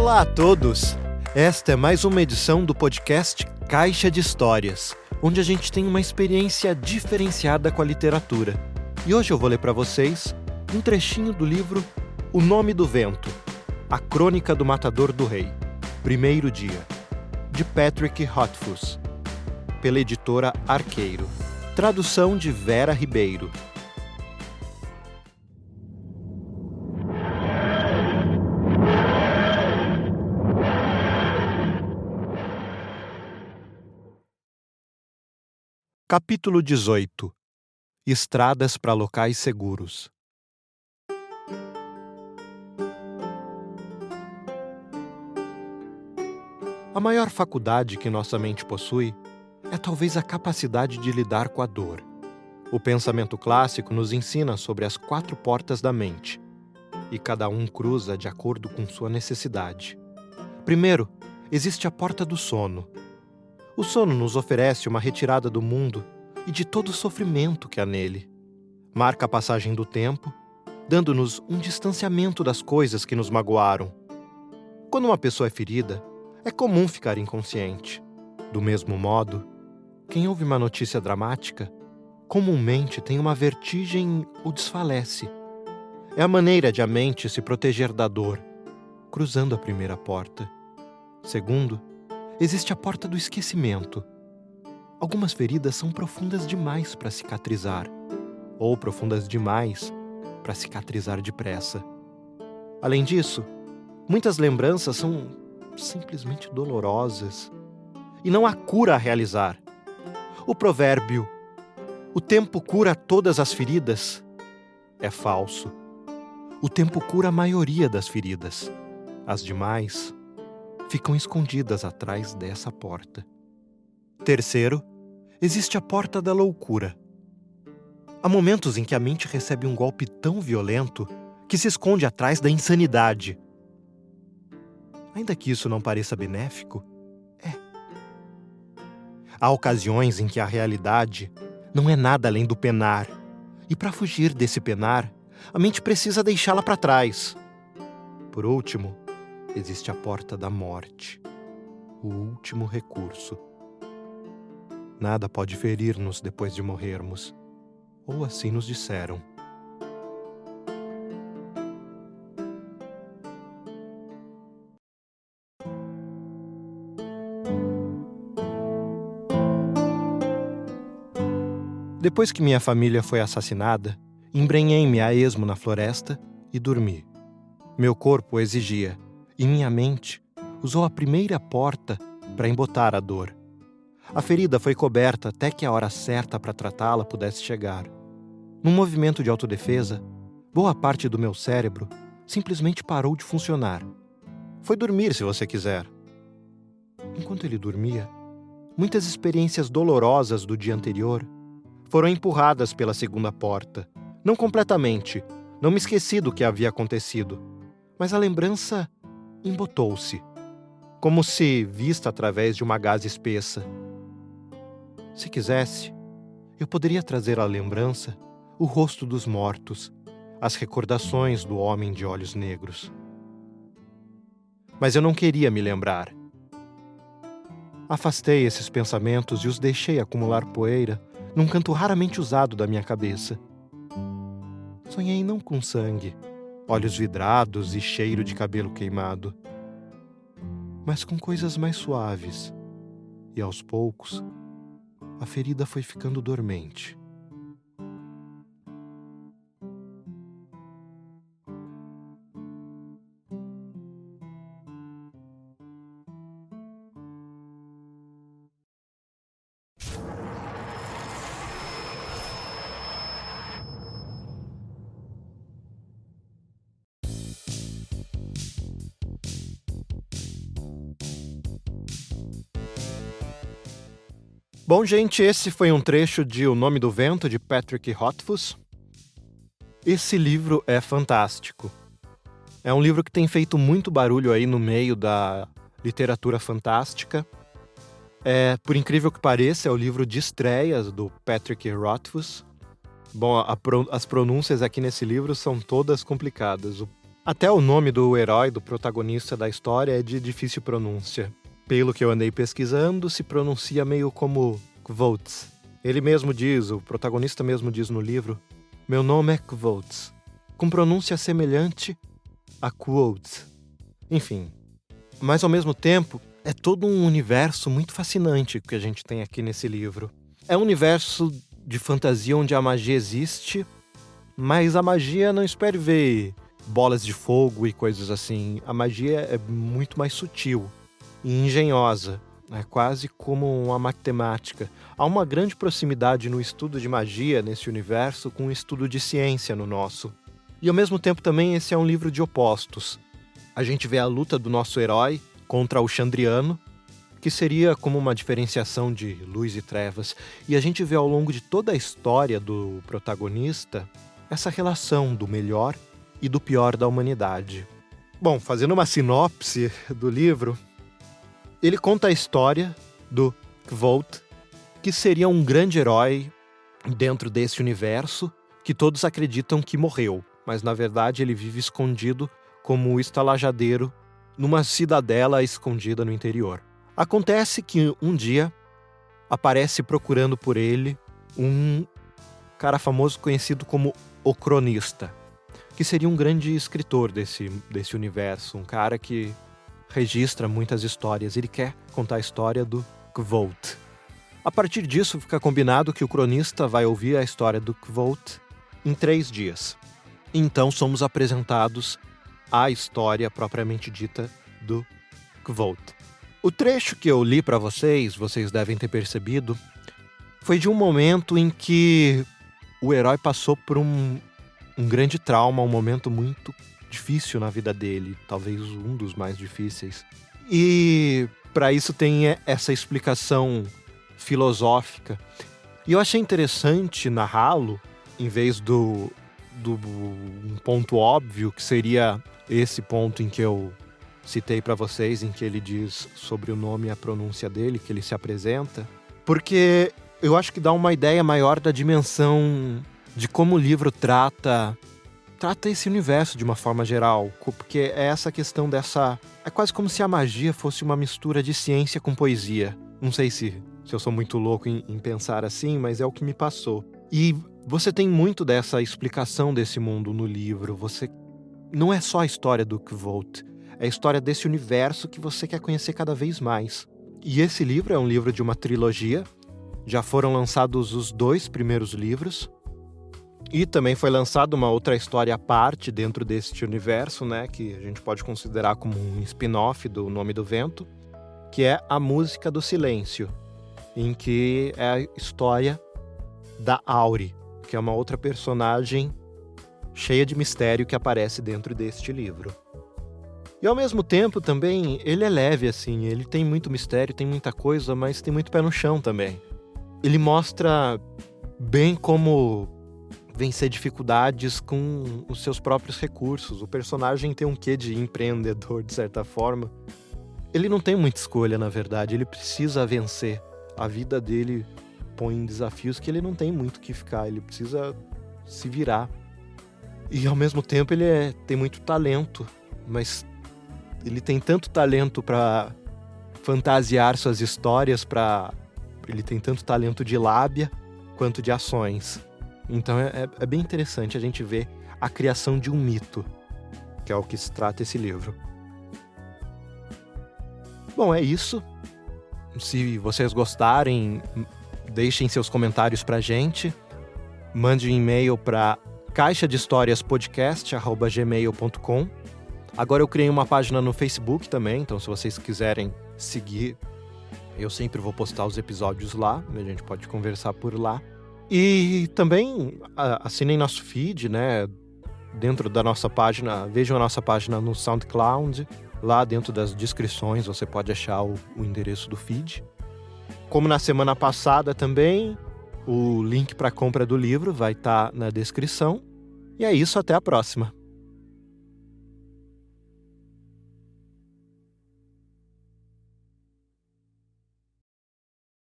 Olá a todos! Esta é mais uma edição do podcast Caixa de Histórias, onde a gente tem uma experiência diferenciada com a literatura. E hoje eu vou ler para vocês um trechinho do livro O Nome do Vento, a Crônica do Matador do Rei, Primeiro Dia, de Patrick Rothfuss, pela editora Arqueiro. Tradução de Vera Ribeiro. Capítulo 18. Estradas para locais seguros. A maior faculdade que nossa mente possui é talvez a capacidade de lidar com a dor. O pensamento clássico nos ensina sobre as 4 portas da mente, e cada um cruza de acordo com sua necessidade. Primeiro, existe a porta do sono. O sono nos oferece uma retirada do mundo e de todo o sofrimento que há nele. Marca a passagem do tempo, dando-nos um distanciamento das coisas que nos magoaram. Quando uma pessoa é ferida, é comum ficar inconsciente. Do mesmo modo, quem ouve uma notícia dramática, comumente tem uma vertigem ou desfalece. É a maneira de a mente se proteger da dor, cruzando a primeira porta. Segundo, existe a porta do esquecimento. Algumas feridas são profundas demais para cicatrizar, ou profundas demais para cicatrizar depressa. Além disso, muitas lembranças são simplesmente dolorosas e não há cura a realizar. O provérbio "o tempo cura todas as feridas" é falso. O tempo cura a maioria das feridas. As demais ficam escondidas atrás dessa porta. Terceiro, existe a porta da loucura. Há momentos em que a mente recebe um golpe tão violento que se esconde atrás da insanidade. Ainda que isso não pareça benéfico, é. Há ocasiões em que a realidade não é nada além do penar, e para fugir desse penar, a mente precisa deixá-la para trás. Por último, existe a porta da morte, o último recurso. Nada pode ferir-nos depois de morrermos, ou assim nos disseram. Depois que minha família foi assassinada, embrenhei-me a esmo na floresta e dormi. Meu corpo exigia, e minha mente usou a primeira porta para embotar a dor. A ferida foi coberta até que a hora certa para tratá-la pudesse chegar. Num movimento de autodefesa, boa parte do meu cérebro simplesmente parou de funcionar. Foi dormir, se você quiser. Enquanto ele dormia, muitas experiências dolorosas do dia anterior foram empurradas pela segunda porta. Não completamente, não me esqueci do que havia acontecido, mas a lembrança embotou-se, como se vista através de uma gaze espessa. Se quisesse, eu poderia trazer à lembrança o rosto dos mortos, as recordações do homem de olhos negros. Mas eu não queria me lembrar. Afastei esses pensamentos e os deixei acumular poeira num canto raramente usado da minha cabeça. Sonhei não com sangue, olhos vidrados e cheiro de cabelo queimado, mas com coisas mais suaves, e aos poucos, a ferida foi ficando dormente. Bom, gente, esse foi um trecho de O Nome do Vento, de Patrick Rothfuss. Esse livro é fantástico. É um livro que tem feito muito barulho aí no meio da literatura fantástica. Por incrível que pareça, é o livro de estreias do Patrick Rothfuss. Bom, as pronúncias aqui nesse livro são todas complicadas. Até o nome do herói, do protagonista da história, é de difícil pronúncia. Pelo que eu andei pesquisando, se pronuncia meio como Kvotes. Ele mesmo diz, o protagonista mesmo diz no livro, meu nome é Kvotes, com pronúncia semelhante a Quotes. Enfim, mas ao mesmo tempo, é todo um universo muito fascinante que a gente tem aqui nesse livro. É um universo de fantasia onde a magia existe, mas a magia não espere ver bolas de fogo e coisas assim. A magia é muito mais sutil e engenhosa. É quase como uma matemática. Há uma grande proximidade no estudo de magia nesse universo com o estudo de ciência no nosso. E ao mesmo tempo também esse é um livro de opostos. A gente vê a luta do nosso herói contra o Xandriano, que seria como uma diferenciação de luz e trevas. E a gente vê ao longo de toda a história do protagonista essa relação do melhor e do pior da humanidade. Bom, fazendo uma sinopse do livro, ele conta a história do Kvothe, que seria um grande herói dentro desse universo que todos acreditam que morreu, mas na verdade ele vive escondido como estalajadeiro numa cidadela escondida no interior. Acontece que um dia aparece procurando por ele um cara famoso conhecido como o Cronista, que seria um grande escritor desse universo, um cara que registra muitas histórias. Ele quer contar a história do Kvothe. A partir disso, fica combinado que o cronista vai ouvir a história do Kvothe em 3 dias. Então, somos apresentados à história propriamente dita do Kvothe. O trecho que eu li para vocês devem ter percebido, foi de um momento em que o herói passou por um grande trauma, um momento muito difícil na vida dele, talvez um dos mais difíceis. E para isso tem essa explicação filosófica. E eu achei interessante narrá-lo, em vez do um ponto óbvio, que seria esse ponto em que eu citei para vocês, em que ele diz sobre o nome e a pronúncia dele, que ele se apresenta, porque eu acho que dá uma ideia maior da dimensão de como o livro trata esse universo de uma forma geral, porque é essa questão dessa... É quase como se a magia fosse uma mistura de ciência com poesia. Não sei se eu sou muito louco em pensar assim, mas é o que me passou. E você tem muito dessa explicação desse mundo no livro. Não é só a história do Kvothe, é a história desse universo que você quer conhecer cada vez mais. E esse livro é um livro de uma trilogia. Já foram lançados os 2 primeiros livros. E também foi lançada uma outra história à parte dentro deste universo, né, que a gente pode considerar como um spin-off do Nome do Vento, que é A Música do Silêncio, em que é a história da Auri, que é uma outra personagem cheia de mistério que aparece dentro deste livro. E ao mesmo tempo também ele é leve, assim, ele tem muito mistério, tem muita coisa, mas tem muito pé no chão também. Ele mostra bem como vencer dificuldades com os seus próprios recursos. O personagem tem um quê de empreendedor, de certa forma. Ele não tem muita escolha, na verdade, ele precisa vencer. A vida dele põe desafios que ele não tem muito o que ficar, ele precisa se virar. E ao mesmo tempo ele tem muito talento, mas ele tem tanto talento para fantasiar suas histórias, ele tem tanto talento de lábia quanto de ações. Então é bem interessante a gente ver a criação de um mito, que é o que se trata esse livro. Bom, é isso. Se vocês gostarem, deixem seus comentários pra gente. Mande um e-mail para caixadehistoriaspodcast@gmail.com. Agora eu criei uma página no Facebook também, então se vocês quiserem seguir, eu sempre vou postar os episódios lá, a gente pode conversar por lá. E também assinem nosso feed, né? Dentro da nossa página, vejam a nossa página no SoundCloud. Lá dentro das descrições você pode achar o endereço do feed. Como na semana passada também, o link para a compra do livro vai estar na descrição. E é isso, até a próxima.